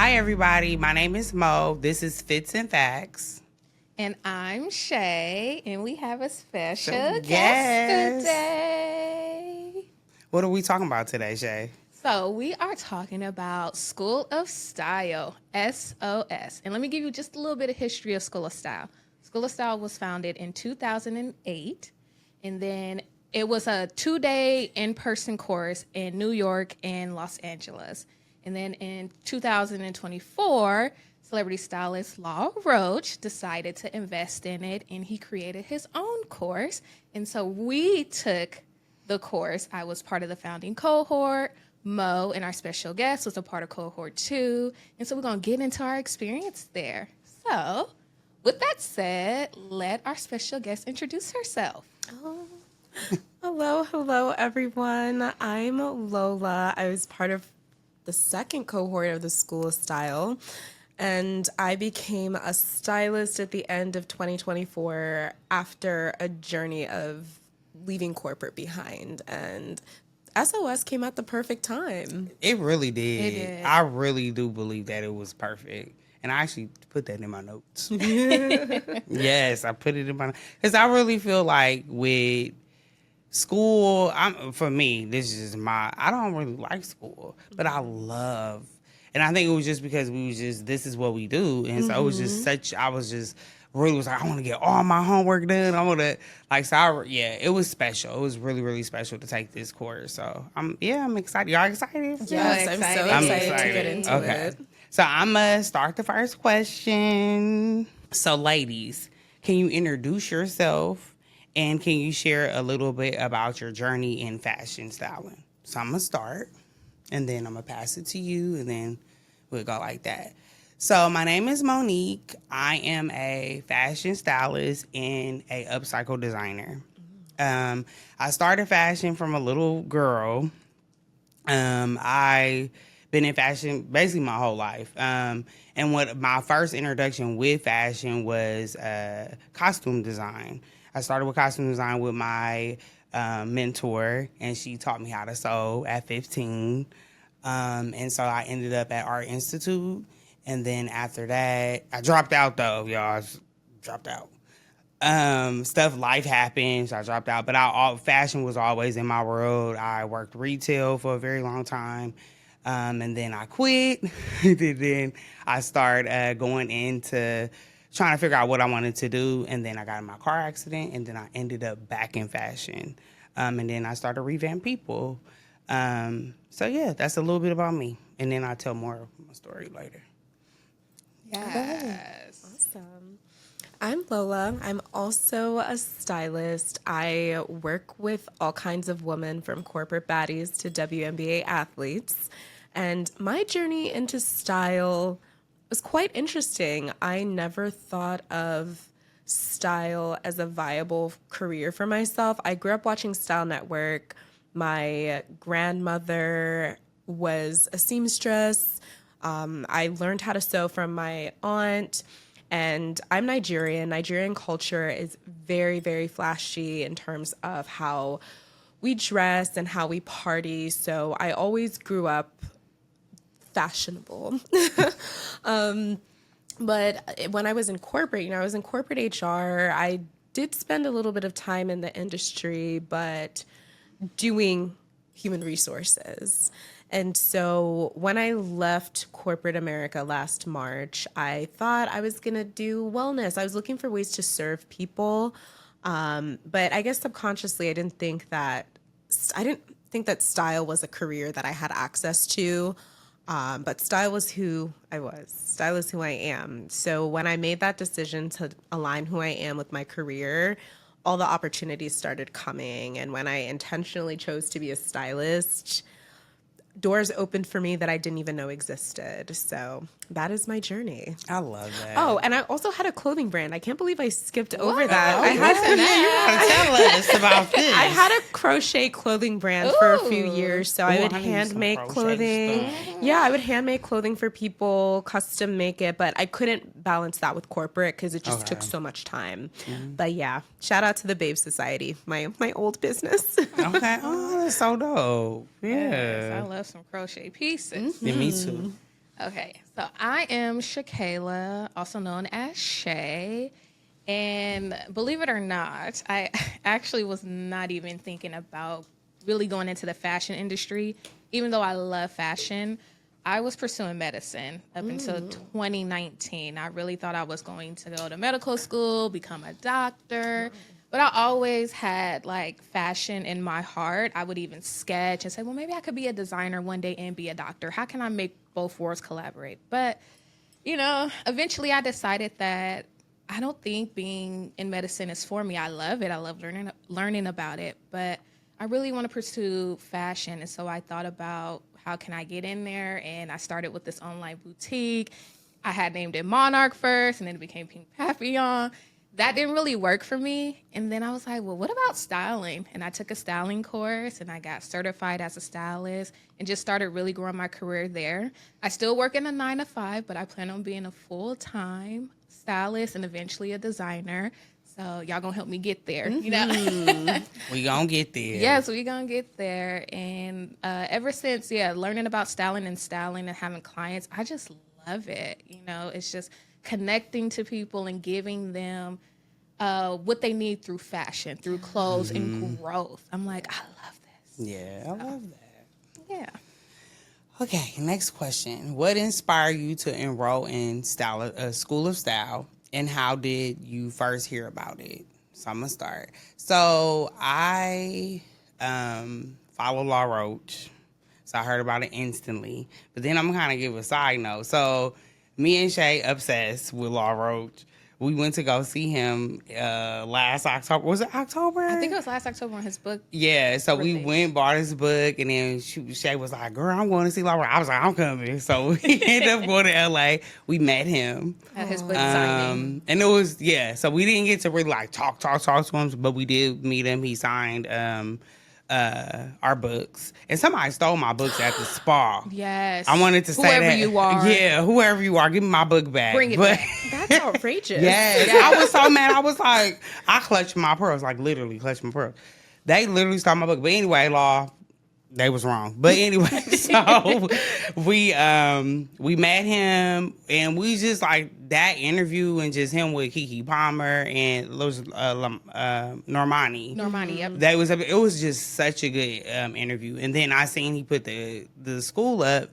Hi, everybody. My name is Mo. This is Fits and Facts. And I'm Shay, and we have a special guest yes. today. What are we talking about today, Shay? So we are talking about School of Style, SOS. And let me give you just a little bit of history of School of Style. School of Style was founded in 2008, and then it was a 2-day in-person course in New York and Los Angeles. And then in 2024, celebrity stylist Law Roach decided to invest in it, and he created his own course. And so we took the course. I was part of the founding cohort. Mo and our special guest was a part of cohort 2. And so we're going to get into our experience there. So with that said, let our special guest introduce herself. Hello, everyone. I'm Lola. I was part of the second cohort of the School of Style, and I became a stylist at the end of 2024 after a journey of leaving corporate behind, and SOS came at the perfect time. It really did. It did. I really do believe that it was perfect. And I actually put that in my notes. Yes, I put it in my notes. Because I really feel like with school, for me, this is I don't really like school, but I love, and I think it was just because this is what we do. And so it was just I was like, I want to get all my homework done. I want to, it was special. It was really, really special to take this course. So I'm excited. Y'all excited? Yes, I'm so excited to get into it. So I'm going to start the first question. So ladies, can you introduce yourself? And can you share a little bit about your journey in fashion styling? So I'm going to start, and then I'm going to pass it to you, and then we'll go like that. So my name is Monique. I am a fashion stylist and a upcycle designer. I started fashion from a little girl. I been in fashion basically my whole life. And what my first introduction with fashion was costume design. I started with costume design with my mentor, and she taught me how to sew at 15. And so I ended up at Art Institute. And then after that, I dropped out though, y'all. Dropped out. Life happened, so I dropped out. But fashion was always in my world. I worked retail for a very long time. And then I quit. And then I started going into trying to figure out what I wanted to do, and then I got in my car accident, and then I ended up back in fashion, and then I started Revamp People. So yeah, that's a little bit about me, and then I'll tell more of my story later. Yes. Awesome. I'm Lola. I'm also a stylist. I work with all kinds of women, from corporate baddies to WNBA athletes, and my journey into style was quite interesting. I never thought of style as a viable career for myself. I grew up watching Style Network. My grandmother was a seamstress. I learned how to sew from my aunt, and I'm Nigerian. Nigerian culture is very, very flashy in terms of how we dress and how we party. So I always grew up fashionable. But when I was in corporate, I was in corporate HR. I did spend a little bit of time in the industry, but doing human resources. And so when I left corporate America last March, I thought I was going to do wellness. I was looking for ways to serve people. But I guess subconsciously, I didn't think that style was a career that I had access to. But style was who I was. Style is who I am. So when I made that decision to align who I am with my career, all the opportunities started coming. And when I intentionally chose to be a stylist, doors opened for me that I didn't even know existed. So that is my journey. I love that. Oh, and I also had a clothing brand. I can't believe I skipped over You that. gotta tell us about this. I had a crochet clothing brand for a few years. So I would hand make clothing. Yeah, I would hand make clothing for people, custom make it, but I couldn't balance that with corporate because it just took so much time. But yeah, shout out to the Babe Society, my old business. Okay. Oh, that's so dope. Yeah. Yes, I love some crochet pieces. Yeah, me too. Okay, so I am Shakayla, also known as Shay. And believe it or not, I actually was not even thinking about really going into the fashion industry. Even though I love fashion, I was pursuing medicine up until 2019. I really thought I was going to go to medical school, become a doctor. But I always had like fashion in my heart. I would even sketch and say, well, maybe I could be a designer one day and be a doctor. How can I make both worlds collaborate? But, eventually I decided that I don't think being in medicine is for me. I love it. I love learning about it. But I really want to pursue fashion. And so I thought about how can I get in there? And I started with this online boutique. I had named it Monarch first, and then it became Pink Papillon. That didn't really work for me. And then I was like, well, what about styling? And I took a styling course and I got certified as a stylist and just started really growing my career there. I still work in a 9 to 5, but I plan on being a full-time stylist and eventually a designer. So y'all gonna help me get there, We gonna get there. Yes, we gonna get there. And ever since, learning about styling and having clients, I just love it. It's just connecting to people and giving them what they need through fashion, through clothes and growth. I'm like, I love this. Yeah, I love that. Yeah. Okay, next question. What inspired you to enroll in School of Style, and how did you first hear about it? So I'm going to start. So I follow Law Roach, so I heard about it instantly. But then I'm going to give a side note. So me and Shay obsessed with Law Roach. We went to go see him last October. Was it October? I think it was last October on his book. Yeah, so release. we went, bought his book, and then Shay was like, girl, I'm going to see Law Roach. I was like, I'm coming. So we ended up going to L.A. We met him. At his book signing. And it was, so we didn't get to really like talk to him, but we did meet him. He signed our books. And somebody stole my books at the spa. Yes. I wanted to say that. Whoever you are. Yeah, whoever you are, give me my book back. Bring it back. That's outrageous. Yes. I was so mad. I was like, I clutched my pearls, like literally clutched my pearls. They literally stole my book. But anyway, Law, they was wrong. But anyway, so we met him, and we just like that interview and just him with Keke Palmer and Normani. Normani, yep. It was just such a good interview. And then I seen he put the school up,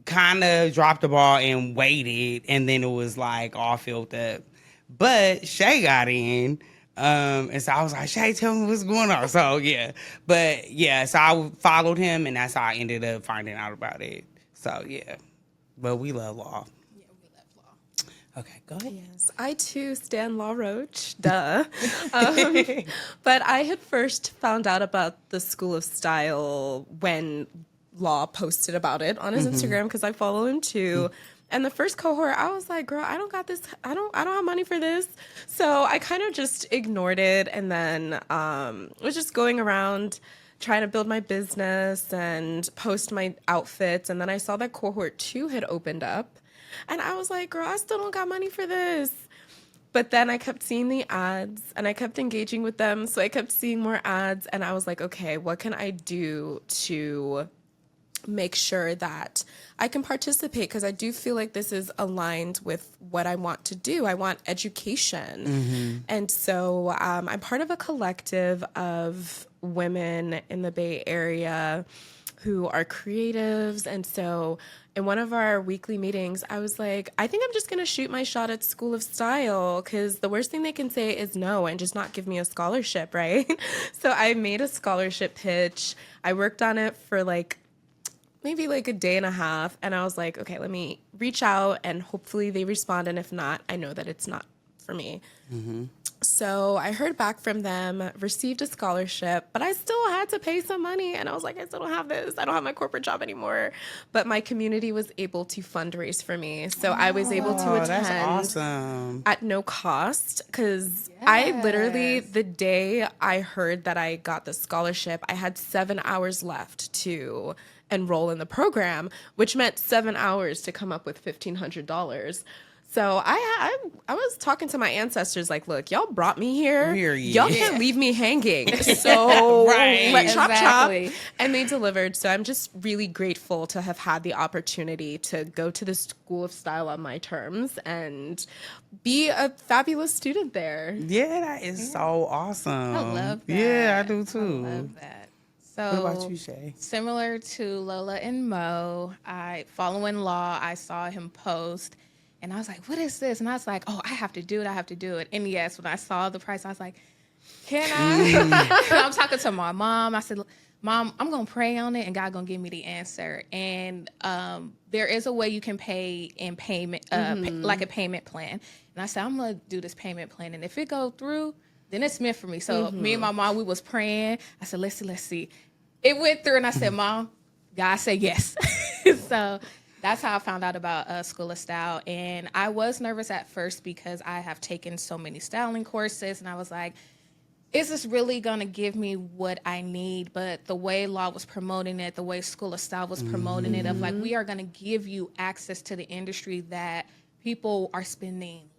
kind of dropped the ball and waited, and then it was like all filled up. But Shay got in. And so I was like, Shay, tell me what's going on. So, yeah. But, yeah, so I followed him, and that's how I ended up finding out about it. So, yeah. But we love Law. Yeah, we love Law. Okay, go ahead. Yes, I too stand Law Roach, duh. But I had first found out about the School of Style when Law posted about it on his Instagram, because I follow him too. And the first cohort, I was like, girl, I don't got this. I don't have money for this. So I kind of just ignored it, and then was just going around trying to build my business and post my outfits. And then I saw that cohort 2 had opened up, and I was like, girl, I still don't got money for this. But then I kept seeing the ads, and I kept engaging with them. So I kept seeing more ads, and I was like, okay, what can I do to make sure that I can participate? Because I do feel like this is aligned with what I want to do. I want education. And so I'm part of a collective of women in the Bay Area who are creatives. And so in one of our weekly meetings, I was like, I think I'm just going to shoot my shot at School of Style, because the worst thing they can say is no and just not give me a scholarship, right? So I made a scholarship pitch. I worked on it for maybe like a day and a half. And I was like, okay, let me reach out and hopefully they respond. And if not, I know that it's not for me. So I heard back from them, received a scholarship, but I still had to pay some money. And I was like, I still don't have this. I don't have my corporate job anymore. But my community was able to fundraise for me. So I was able to attend That's awesome. at no cost, because I literally, the day I heard that I got the scholarship, I had 7 hours left to enroll in the program, which meant 7 hours to come up with $1,500. So I was talking to my ancestors like, look, y'all brought me here. Period. Y'all can't leave me hanging. So Right. let's chop Exactly. chop. And they delivered. So I'm just really grateful to have had the opportunity to go to the School of Style on my terms and be a fabulous student there. Yeah, that is so awesome. I love that. Yeah, I do too. I love that. So, What about you, Shay? similar to Lola and Mo, following Law, I saw him post, and I was like, "What is this?" And I was like, "Oh, I have to do it. I have to do it." And yes, when I saw the price, I was like, "Can I?" I'm talking to my mom. I said, "Mom, I'm gonna pray on it, and God gonna give me the answer." And there is a way you can pay in payment, like a payment plan. And I said, "I'm gonna do this payment plan, and if it go through, then it's meant for me." So me and my mom, we was praying. I said, let's see. It went through, and I said, Mom, God said yes. So that's how I found out about School of Style. And I was nervous at first because I have taken so many styling courses, and I was like, is this really going to give me what I need? But the way Law was promoting it, the way School of Style was promoting it, of like, we are going to give you access to the industry that people are spending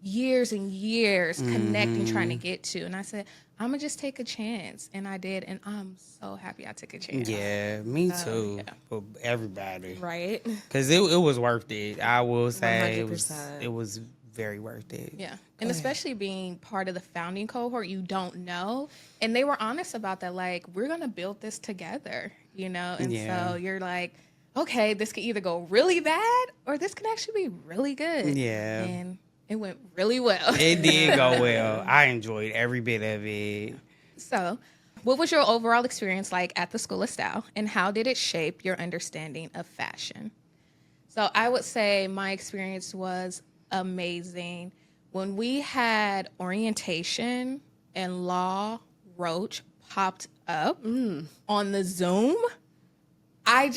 years and years connecting, trying to get to. And I said, I'm going to just take a chance. And I did. And I'm so happy I took a chance. Yeah, me too. yeah. For everybody. Right? Because it was worth it. I will say 100%. it was very worth it. Yeah. And especially being part of the founding cohort, you don't know. And they were honest about that. Like, we're going to build this together, you know? And so you're like, okay, this could either go really bad or this could actually be really good. Yeah. And it went really well. It did go well. I enjoyed every bit of it. So, what was your overall experience like at the School of Style, and how did it shape your understanding of fashion? So, I would say my experience was amazing. When we had orientation and Law Roach popped up on the Zoom, I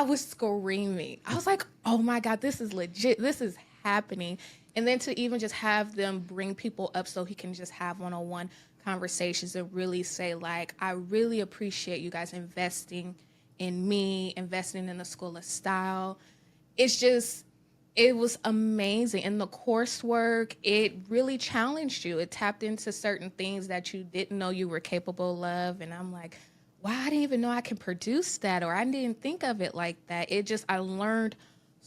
was screaming. I was like, oh my God, this is legit. This is happening. And then to even just have them bring people up so he can just have one-on-one conversations and really say, like, I really appreciate you guys investing in me, investing in the School of Style. It was amazing. And the coursework, it really challenged you. It tapped into certain things that you didn't know you were capable of. And I'm like, wow, I didn't even know I could produce that, or I didn't think of it like that. I learned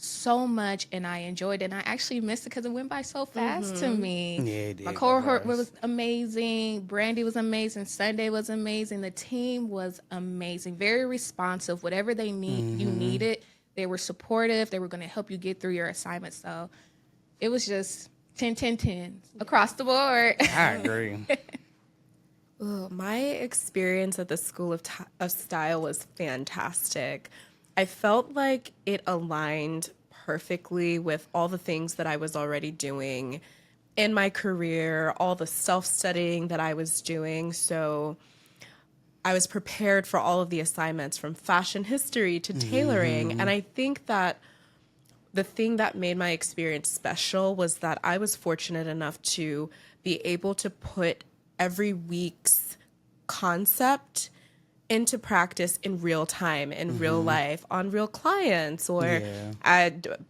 so much, and I enjoyed it. And I actually missed it because it went by so fast to me. Yeah, it did My go cohort fast. was amazing. Brandi was amazing. Sundai was amazing. The team was amazing. Very responsive. Whatever they you needed, they were supportive. They were going to help you get through your assignments. So it was just 10, 10, 10 across the board. I agree. My experience at the School of Style was fantastic. I felt like it aligned perfectly with all the things that I was already doing in my career, all the self-studying that I was doing. So I was prepared for all of the assignments, from fashion history to tailoring. And I think that the thing that made my experience special was that I was fortunate enough to be able to put every week's concept into practice in real time, in real life, on real clients. Or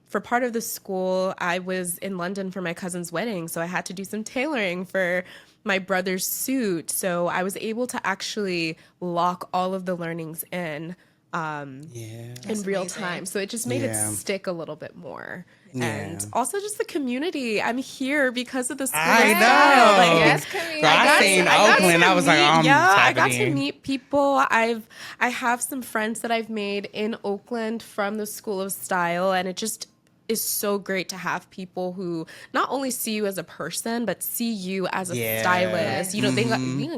for part of the school, I was in London for my cousin's wedding, so I had to do some tailoring for my brother's suit. So I was able to actually lock all of the learnings in real time. So it just made it stick a little bit more. And also just the community. I'm here because of the School I of know. Style. Like, Yes, community. I seen Oakland. I was like, I'm I got tapping to in. meet people. I have some friends that I've made in Oakland from the School of Style, and it just is so great to have people who not only see you as a person, but see you as a stylist. You know, they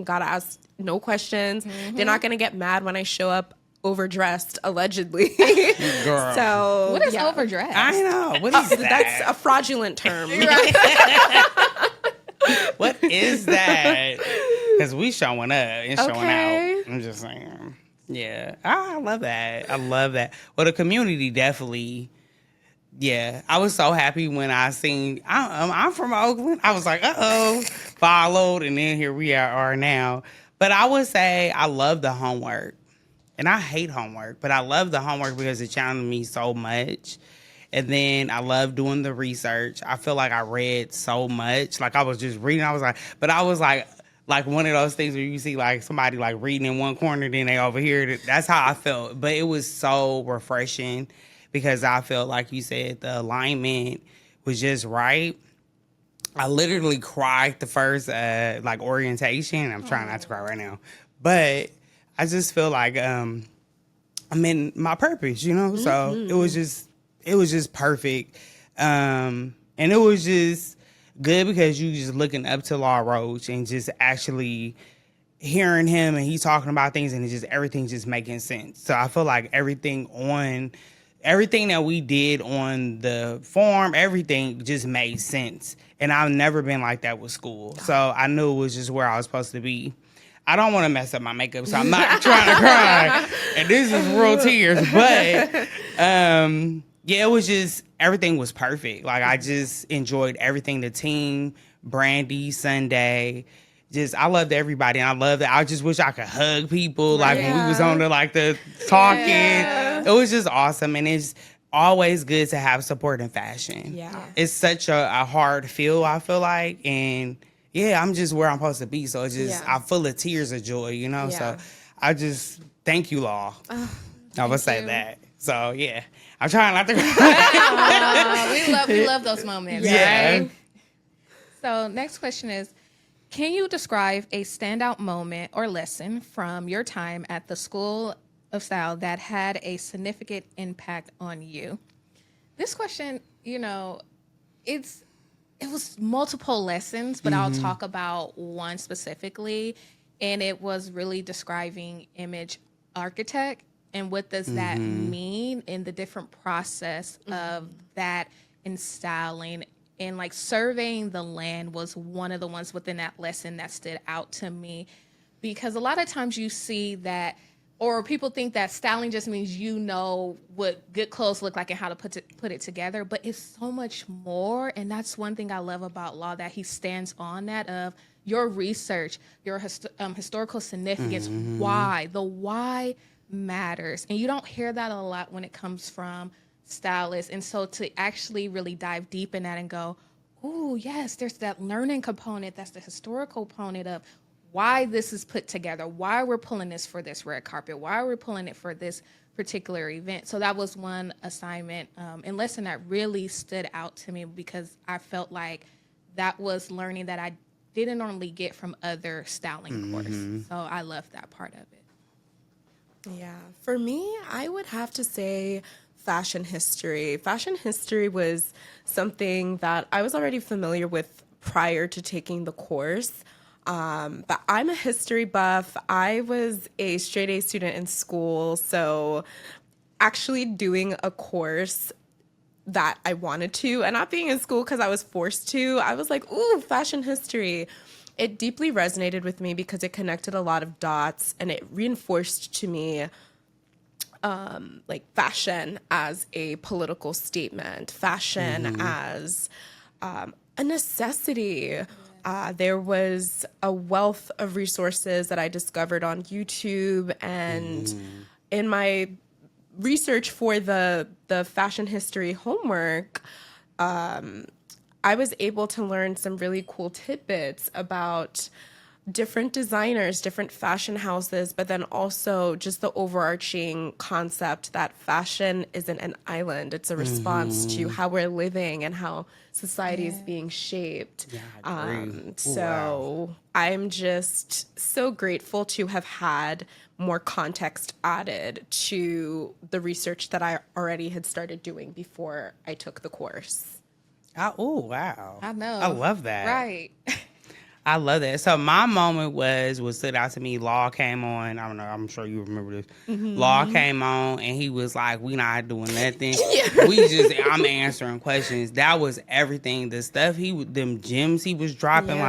gotta ask no questions. They're not gonna get mad when I show up overdressed, allegedly. Girl. So What is overdressed? I know. What is that? that's a fraudulent term. What is that? Because we showing up and showing Okay. out. I'm just saying. Yeah. I love that. I love that. Well, the community definitely. Yeah, I was so happy when I seen. I'm from Oakland. I was like, followed, and then here we are now. But I would say I love the homework, and I hate homework, but I love the homework because it challenged me so much. And then I love doing the research. I feel like I read so much. Like I was just reading. I was like one of those things where you see like somebody like reading in one corner, then they over here. That's how I felt. But it was so refreshing because I felt like you said the alignment was just right. I literally cried the first like orientation. I'm trying not to cry right now, but I just feel like I'm in my purpose, you know. So it was just perfect, and it was just good because you just looking up to Law Roach and just actually hearing him and he's talking about things and everything just making sense. So I feel like everything that we did on the farm, everything just made sense. And I've never been like that with school. So I knew it was just where I was supposed to be. I don't want to mess up my makeup, so I'm not trying to cry. And this is real tears. But yeah, it was just, everything was perfect. Like I just enjoyed everything. The team, Brandi, Sundai. Just, I loved everybody, and I loved that. I just wish I could hug people, like when we was on the talking. Yeah. It was just awesome, and it's always good to have support in fashion. Yeah, it's such a hard field, I feel like, and yeah, I'm just where I'm supposed to be. So it's just, I'm full of tears of joy, you know. So I just thank you, Law. I would say that. So yeah, I'm trying not to cry. We love those moments, right? So next question is, can you describe a standout moment or lesson from your time at the School of Style that had a significant impact on you? This question, you know, it was multiple lessons, but I'll talk about one specifically, and it was really describing image architect and what does that mean in the different process of that in styling. And like surveying the land was one of the ones within that lesson that stood out to me, because a lot of times you see that, or people think that styling just means you know what good clothes look like and how to put it together, but it's so much more. And that's one thing I love about Law, that he stands on that of your research, your historical significance, why. The why matters. And you don't hear that a lot when it comes from stylists. And so to actually really dive deep in that and go, oh yes, there's that learning component, that's the historical component of why this is put together, why we're pulling this for this red carpet, why we're pulling it for this particular event. So that was one assignment and lesson that really stood out to me, because I felt like that was learning that I didn't normally get from other styling courses. So I loved that part of it. Yeah, for me, I would have to say fashion history. Fashion history was something that I was already familiar with prior to taking the course. But I'm a history buff. I was a straight A student in school, so actually doing a course that I wanted to, and not being in school because I was forced to, I was like, ooh, fashion history. It deeply resonated with me because it connected a lot of dots, and it reinforced to me like fashion as a political statement, fashion as a necessity. There was a wealth of resources that I discovered on YouTube, and in my research for the fashion history homework, I was able to learn some really cool tidbits about different designers, different fashion houses, but then also just the overarching concept that fashion isn't an island. It's a response to how we're living and how society is being shaped. Yeah, I agree. So I'm just so grateful to have had more context added to the research that I already had started doing before I took the course. Oh, wow. I know. I love that. Right. I love that. So my moment was what stood out to me. Law came on. I don't know. I'm sure you remember this. Law came on, and he was like, "We not doing nothing. I'm answering questions." That was everything. The stuff them gems he was dropping,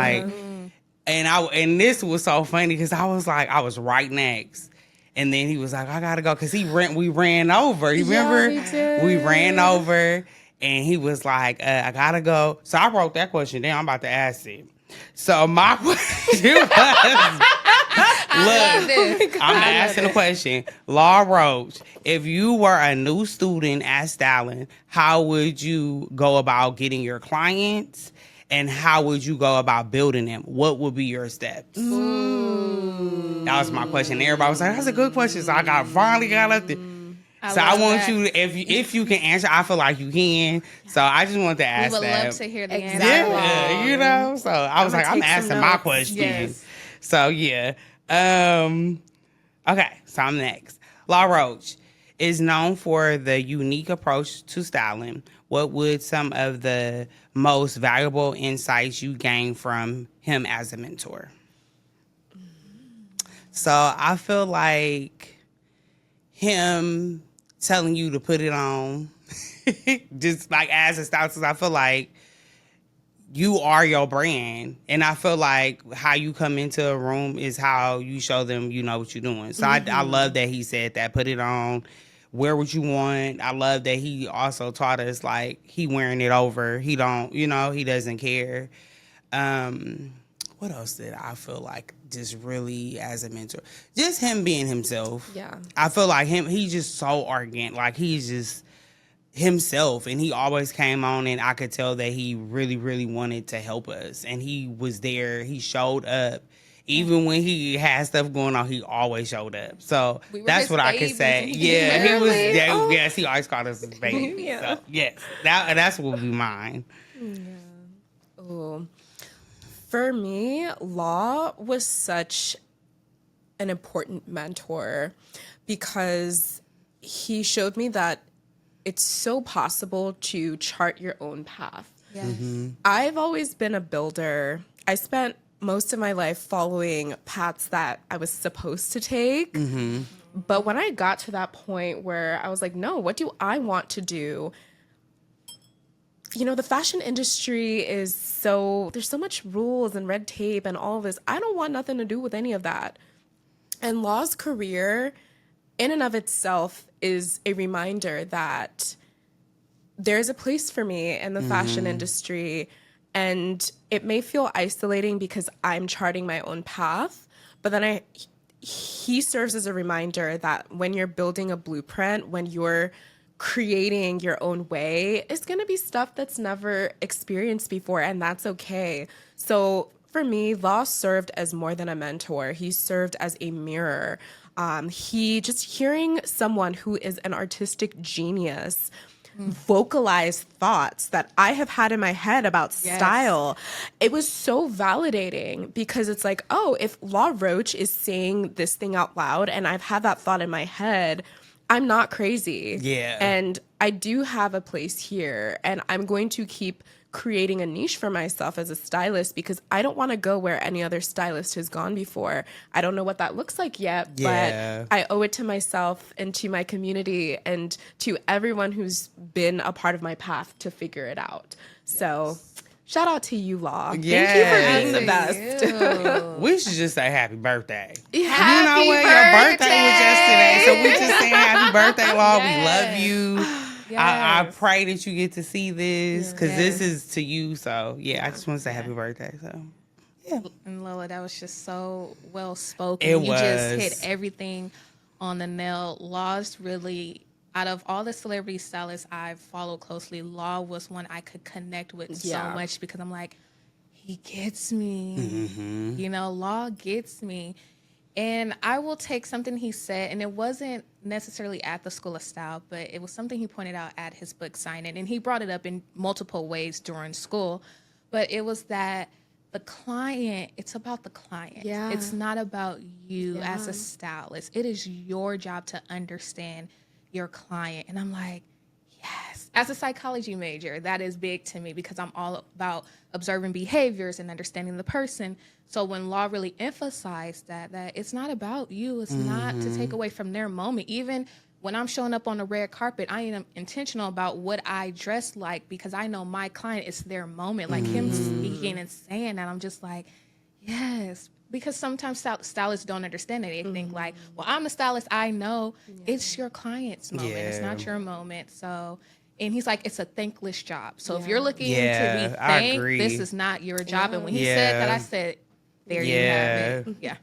and this was so funny because I was like, I was right next. And then he was like, I gotta go, because we ran over. You remember? We did. We ran over, and he was like, I gotta go. So I wrote that question down. I'm about to ask it. So my question was, love this. I'm asking a question. Law Roach, if you were a new student at styling, how would you go about getting your clients? And how would you go about building them? What would be your steps? That was my question. Everybody was like, that's a good question. So I finally got up there. I want you, if you can answer, I feel like you can. So I just wanted to ask We would that. love to hear the Exactly. answer. Yeah, So I was like, I'm take some asking my notes. question. Yes. So yeah. Okay, so I'm next. Law Roach is known for the unique approach to styling. What would some of the most valuable insights you gain from him as a mentor? So I feel like him telling you to put it on, just like as a stylist, I feel like you are your brand. And I feel like how you come into a room is how you show them you know what you're doing. So I love that he said that, put it on, wear what you want. I love that he also taught us like he wearing it over. He don't, he doesn't care. What else did I feel like just really as a mentor? Just him being himself. Yeah. I feel like he's just so organic. Like he's just himself, and he always came on, and I could tell that he really, really wanted to help us, and he was there. He showed up. Even when he had stuff going on, he always showed up. So that's what I could say. Yeah, he was. Yes, he always called us his baby. Yeah. So yes, that's what would be mine. Oh, for me, Law was such an important mentor because he showed me that it's so possible to chart your own path. Yes. I've always been a builder. I spent most of my life following paths that I was supposed to take. But when I got to that point where I was like, no, what do I want to do? The fashion industry there's so much rules and red tape and all of this. I don't want nothing to do with any of that. And Law's career in and of itself is a reminder that there's a place for me in the fashion industry, and it may feel isolating because I'm charting my own path, but then he serves as a reminder that when you're building a blueprint, when you're creating your own way, it's going to be stuff that's never experienced before, and that's okay. So for me, Law served as more than a mentor. He served as a mirror. He just hearing someone who is an artistic genius vocalize thoughts that I have had in my head about style. It was so validating because it's like, oh, if Law Roach is saying this thing out loud and I've had that thought in my head, I'm not crazy. Yeah. And I do have a place here, and I'm going to keep creating a niche for myself as a stylist because I don't want to go where any other stylist has gone before. I don't know what that looks like yet, but I owe it to myself and to my community and to everyone who's been a part of my path to figure it out. So shout out to you, Law. Thank you for being the best. We should just say happy birthday. Happy Your birthday was yesterday, so we just saying happy birthday, Law. We love you. I pray that you get to see this because this is to you. So I just want to say happy birthday. So And Lola, that was just so well spoken. It You was. just hit everything on the nail. Law's really, out of all the celebrity stylists I've followed closely, Law was one I could connect with so much because I'm like, he gets me. Law gets me. And I will take something he said, and it wasn't necessarily at the School of Style, but it was something he pointed out at his book signing. And he brought it up in multiple ways during school. But it was that the client, it's about the client. Yeah. It's not about you as a stylist. It is your job to understand your client. And I'm like, yes. As a psychology major, that is big to me because I'm all about observing behaviors and understanding the person. So when Law really emphasized that it's not about you, it's not to take away from their moment. Even when I'm showing up on the red carpet, I am intentional about what I dress like because I know my client is their moment. Like him speaking and saying that, I'm just like, yes. Because sometimes stylists don't understand it. They think like, well, I'm a stylist. I know it's your client's moment. It's not your moment. So, and he's like, it's a thankless job. So if you're looking to be thanked, this is not your job. And when he said that, I said, there you have it. Yeah.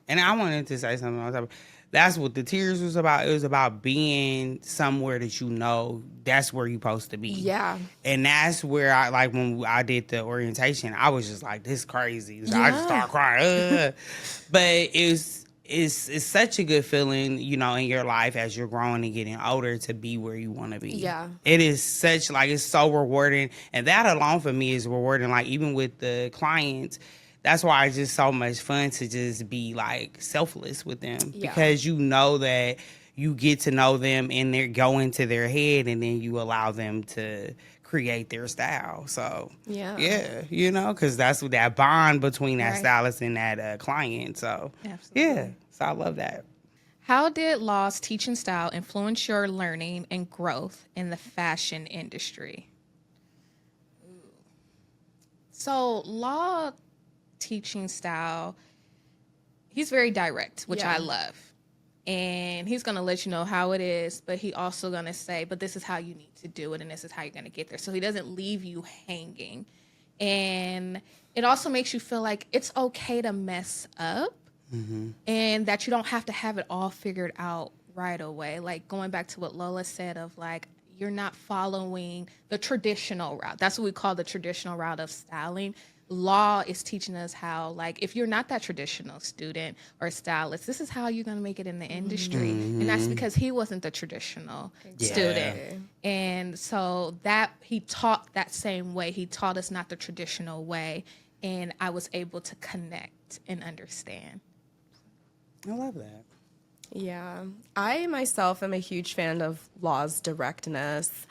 And I wanted to say something on top. That's what the tears was about. It was about being somewhere that you know that's where you're supposed to be. Yeah. And that's where I like when I did the orientation, I was just like, this crazy. So I just started crying. But it's such a good feeling, you know, in your life as you're growing and getting older to be where you want to be. Yeah. It is such like it's so rewarding. And that alone for me is rewarding. Like even with the clients, that's why it's just so much fun to just be like selfless with them because you know that you get to know them and they go into their head and then you allow them to create their style. So yeah, you know, because that's what that bond between that stylist and that client. So yeah, so I love that. How did Law's teaching style influence your learning and growth in the fashion industry? So Law teaching style, he's very direct, which I love. And he's going to let you know how it is, but he also going to say, but this is how you need to do it, and this is how you're going to get there. So he doesn't leave you hanging. And it also makes you feel like it's okay to mess up and that you don't have to have it all figured out right away. Like going back to what Lola said of like, you're not following the traditional route. That's what we call the traditional route of styling. Law is teaching us how, like, if you're not that traditional student or stylist, this is how you're going to make it in the industry. And that's because he wasn't the traditional student. And so that he taught that same way. He taught us not the traditional way. And I was able to connect and understand. I love that. Yeah. I myself am a huge fan of Law's directness.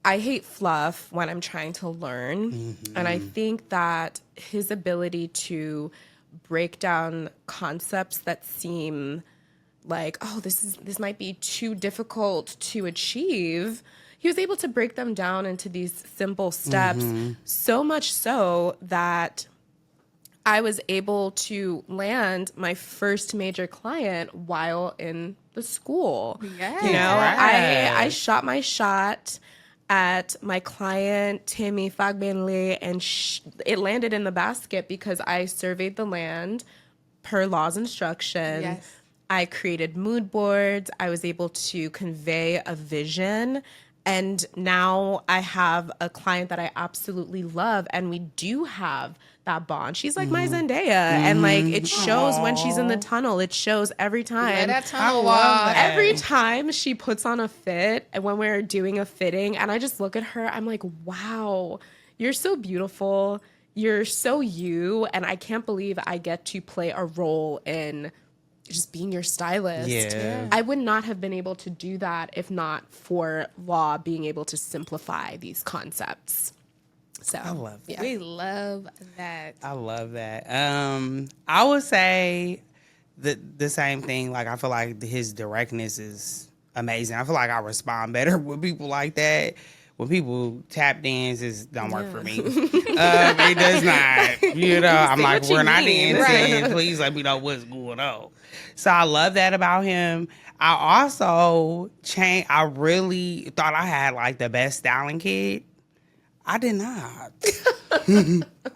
I hate fluff when I'm trying to learn. And I think that his ability to break down concepts that seem like, oh, this might be too difficult to achieve, he was able to break them down into these simple steps, so much so that I was able to land my first major client while in the school. Yeah. You know, I shot my shot at my client, Timmy Fagbenle, and it landed in the basket because I surveyed the land per Law's instruction. Yes. I created mood boards. I was able to convey a vision. And now I have a client that I absolutely love, and we do have that bond. She's like my Zendaya, and like it shows when she's in the tunnel. It shows every time. Yeah, that tunnel that. Every time she puts on a fit, and when we're doing a fitting, and I just look at her, I'm like, wow, you're so beautiful. You're so you, and I can't believe I get to play a role in just being your stylist. Yeah. I would not have been able to do that if not for Law being able to simplify these concepts. So I love that. We love that. I love that. I would say the same thing. Like I feel like his directness is amazing. I feel like I respond better with people like that. When people tap dance, it don't work for me. It does not. You know, I'm like, we're not dancing. Right. Please let me know what's going on. So I love that about him. I also I really thought I had like the best styling kit. I did not.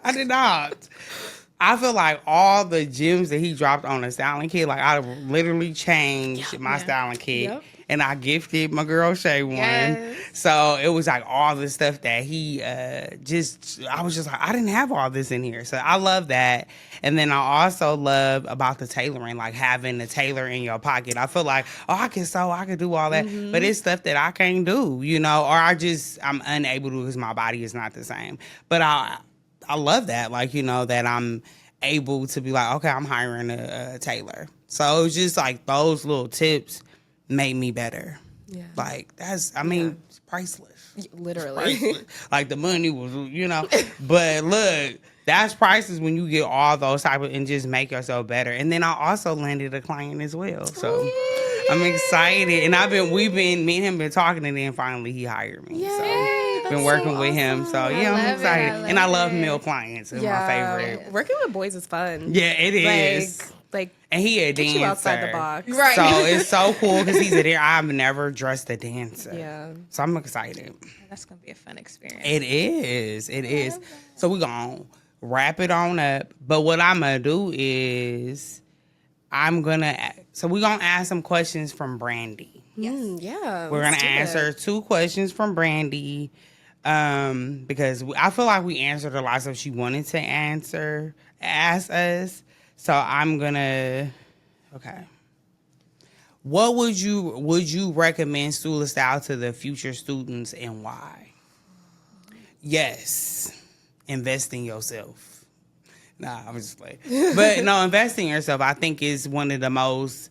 I did not. I feel like all the gems that he dropped on the styling kit, like I literally changed my styling kit. And I gifted my girl Shay one. Yes. So it was like all the stuff that he I was just like, I didn't have all this in here. So I love that. And then I also love about the tailoring, like having the tailor in your pocket. I feel like, oh, I can sew, I can do all that. But it's stuff that I can't do, you know, or I'm unable to because my body is not the same. But I love that, like, you know, that I'm able to be like, okay, I'm hiring a tailor. So it was just like those little tips made me better. Yeah. Like it's priceless. Literally. It's priceless. Like the money was, you know, but look, that's priceless when you get all those type of and just make yourself better. And then I also landed a client as well. So I'm excited. And me and him been talking and then finally he hired me. Yay, so been working with him. So yeah, I'm excited. And I love male clients. It's my favorite. Working with boys is fun. Yeah, it is. And he a dancer. You outside the box. Right. So it's so cool because he's a dancer. I've never dressed a dancer. Yeah. So I'm excited. That's going to be a fun experience. It is. It is. So we're going to wrap it on up. But what I'm going to do is we're gonna ask some questions from Brandi. Yeah. We're gonna let's do answer it. 2 questions from Brandi. Because I feel like we answered a lot of stuff she wanted to ask us. So I'm gonna, okay. What would you recommend Stula Style to the future students and why? Yes, invest in yourself. Nah, I'm just playing. But no, investing in yourself, I think, is one of the most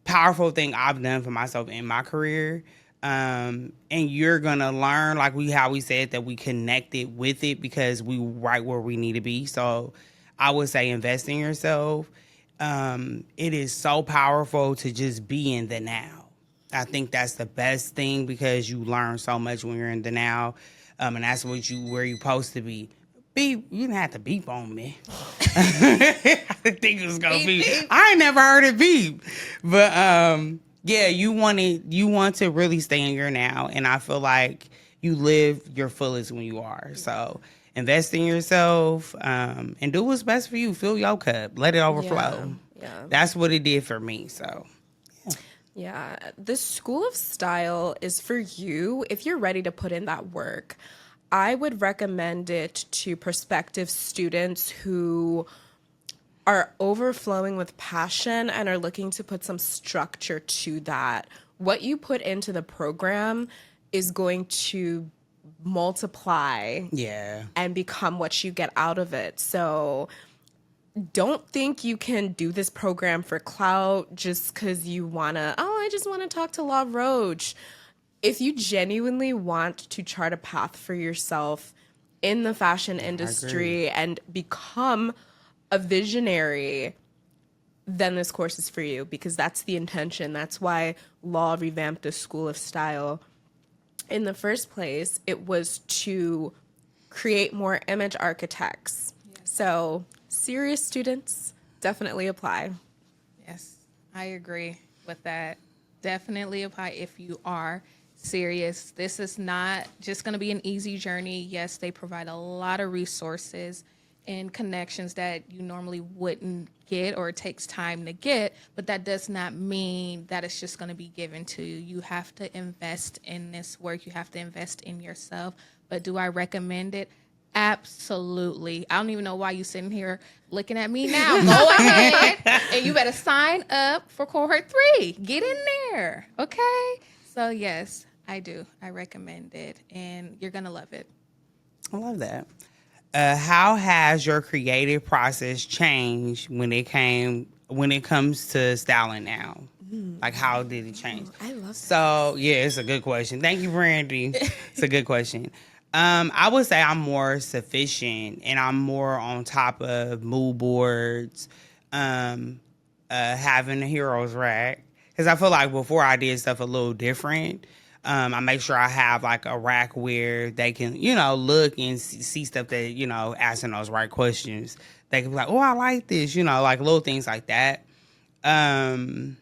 powerful thing I've done for myself in my career. And you're gonna learn, like how we said that we connected with it because we right where we need to be. So I would say invest in yourself. It is so powerful to just be in the now. I think that's the best thing because you learn so much when you're in the now, and that's where you're supposed to be. Beep, you didn't have to beep on me. I didn't think it was gonna beep. I ain't never heard it beep, but yeah, you want to really stay in your now, and I feel like you live your fullest when you are. So invest in yourself, and do what's best for you. Fill your cup, let it overflow. Yeah. That's what it did for me. So Yeah, the School of Style is for you if you're ready to put in that work. I would recommend it to prospective students who are overflowing with passion and are looking to put some structure to that. What you put into the program is going to multiply yeah, and become what you get out of it. So don't think you can do this program for clout just because you want to, I just want to talk to Law Roach. If you genuinely want to chart a path for yourself in the fashion industry and become a visionary, then this course is for you because that's the intention. That's why Law revamped the School of Style. In the first place, it was to create more image architects. So serious students definitely apply. Yes, I agree with that. Definitely apply if you are serious. This is not just going to be an easy journey. Yes, they provide a lot of resources and connections that you normally wouldn't get or it takes time to get, but that does not mean that it's just going to be given to you. You have to invest in this work. You have to invest in yourself. But do I recommend it? Absolutely. I don't even know why you're sitting here looking at me now. Go ahead and you better sign up for cohort 3. Get in there. Okay? So yes, I do. I recommend it and you're going to love it. I love that. How has your creative process changed when it comes to styling now? Like, how did it change? I love that. So, yeah, it's a good question. Thank you, Brandi. It's a good question. I would say I'm more sufficient and I'm more on top of mood boards, having a heroes rack. Because I feel like before I did stuff a little different. I make sure I have like a rack where they can, look and see stuff that, asking those right questions. They can be like, oh, I like this, like little things like that. I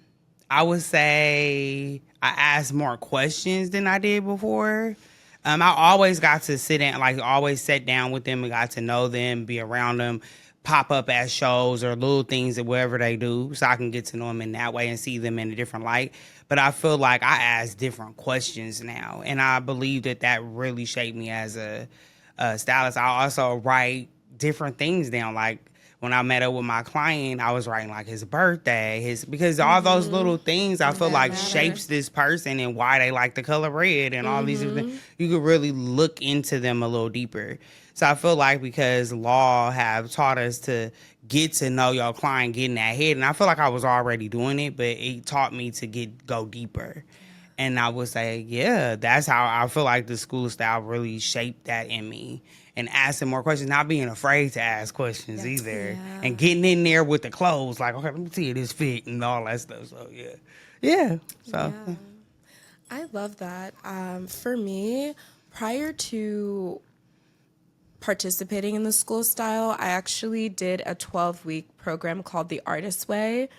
would say I asked more questions than I did before. I always got to sit in, like always sat down with them and got to know them, be around them, pop up at shows or little things that wherever they do so I can get to know them in that way and see them in a different light. But I feel like I ask different questions now. And I believe that really shaped me as a stylist. I also write different things down. Like when I met up with my client, I was writing like his birthday, because all those little things I feel like shapes this person and why they like the color red and all these different things. You could really look into them a little deeper. So I feel like because law have taught us to get to know your client, get in that head, and I feel like I was already doing it, but it taught me to go deeper. And I would say, yeah, that's how I feel like the School of Style really shaped that in me. And asking more questions, not being afraid to ask questions either. Yeah. And getting in there with the clothes, like, okay, let me see this fit and all that stuff. So, yeah. Yeah. So, Yeah. I love that. For me, prior to participating in the School of Style, I actually did a 12-week program called The Artist's Way.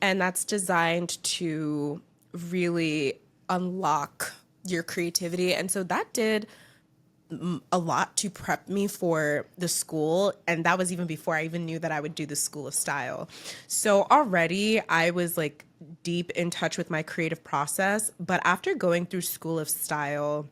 And that's designed to really unlock your creativity. And so that did a lot to prep me for the school. And that was even before I even knew that I would do the School of Style. So already I was like deep in touch with my creative process. But after going through School of Style,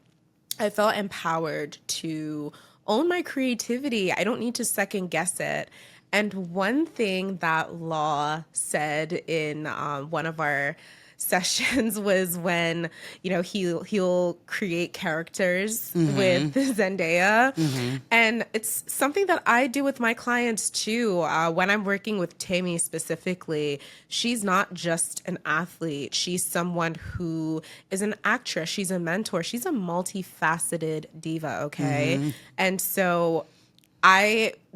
I felt empowered to own my creativity. I don't need to second guess it. And one thing that Law said in one of our sessions was when, you know, he'll create characters with Zendaya. And it's something that I do with my clients too. When I'm working with Tammy specifically, she's not just an athlete. She's someone who is an actress. She's a mentor. She's a multifaceted diva, okay? And so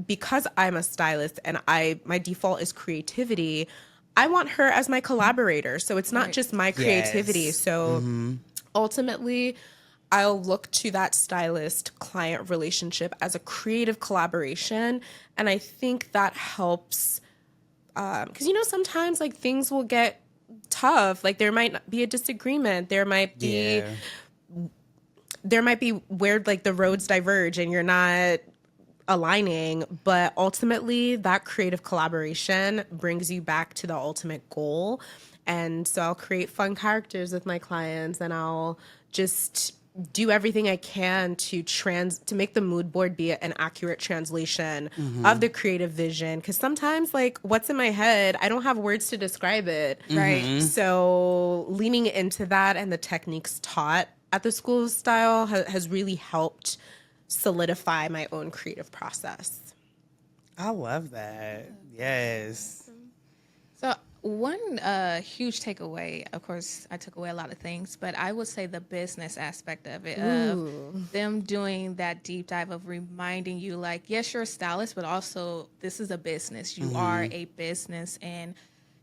because I'm a stylist and my default is creativity, I want her as my collaborator. So it's not just my creativity. Yes. So ultimately, I'll look to that stylist-client relationship as a creative collaboration. And I think that helps because, you know, sometimes like things will get tough. Like there might not be a disagreement. There might be where like the roads diverge and you're not aligning, but ultimately that creative collaboration brings you back to the ultimate goal. And so I'll create fun characters with my clients and I'll just do everything I can to make the mood board be an accurate translation of the creative vision. Because sometimes like what's in my head, I don't have words to describe it. Right. So leaning into that and the techniques taught at the School of Style has really helped solidify my own creative process. I love that. Yes. So one huge takeaway, of course, I took away a lot of things, but I would say the business aspect of it, of them doing that deep dive of reminding you like, yes, you're a stylist, but also this is a business. You are a business and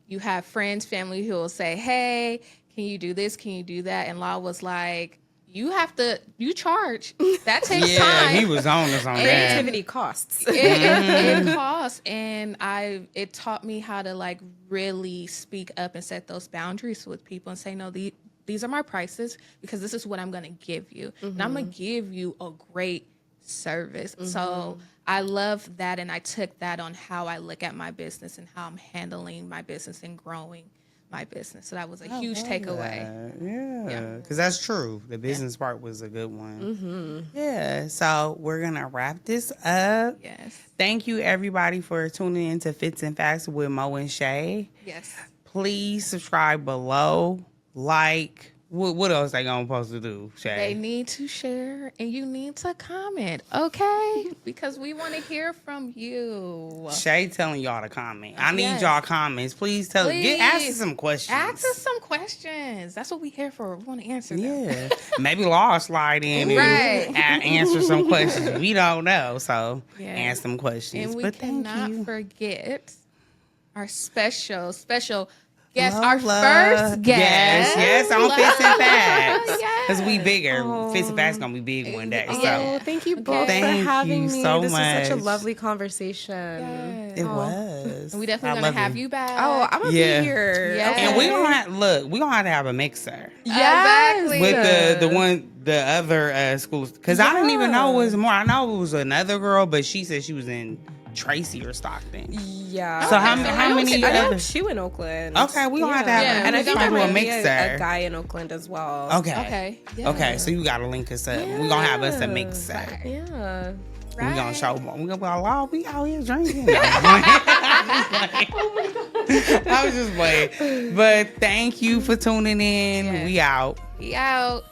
you have friends, family who will say, hey, can you do this? Can you do that? And Law was like, you charge. That takes time. Yeah, he was on us on that. Creativity costs. It costs. And it taught me how to like really speak up and set those boundaries with people and say, no, these are my prices because this is what I'm going to give you. And I'm going to give you a great service. So I love that. And I took that on how I look at my business and how I'm handling my business and growing my business. So that was a huge takeaway. Yeah, because that's true. The business part was a good one. Yeah, so we're going to wrap this up. Yes. Thank you, everybody, for tuning in to Fits and Facts with Mo and Shay. Yes. Please subscribe below, like. What else they gonna supposed to do, Shay? They need to share and you need to comment, okay? Because we want to hear from you. Shay telling y'all to comment. I need y'all comments. Please ask us some questions. Ask us some questions. That's what we here for. We want to answer them. Yeah. Maybe Law slide in and answer some questions. We don't know. So answer some questions. And we but cannot forget our special guest, Love, our first guest. Yes, on Fits and Facts. Because we bigger. Fits and Facts going to be big one day. So Thank you both for having me. So this much. was such a lovely conversation. Yes. It was. And we definitely going to have you back. Oh, I'm going to be here. Yes. And we going to have to have a mixer. Yes. With the other schools. Because I didn't even know it was more. I know it was another girl, but she said she was in Tracy or Stockton. Yeah. So how many? I know two in Oakland. Okay, we gonna have to have and I think there might a be mixer. a guy in Oakland as well. Okay. Okay. So you gotta link us up. We gonna have us a mixer. Yeah. Right. We gonna show. We gonna be like, we out here drinking. Oh my god. I was just playing. But thank you for tuning in. Yeah. We out. We out.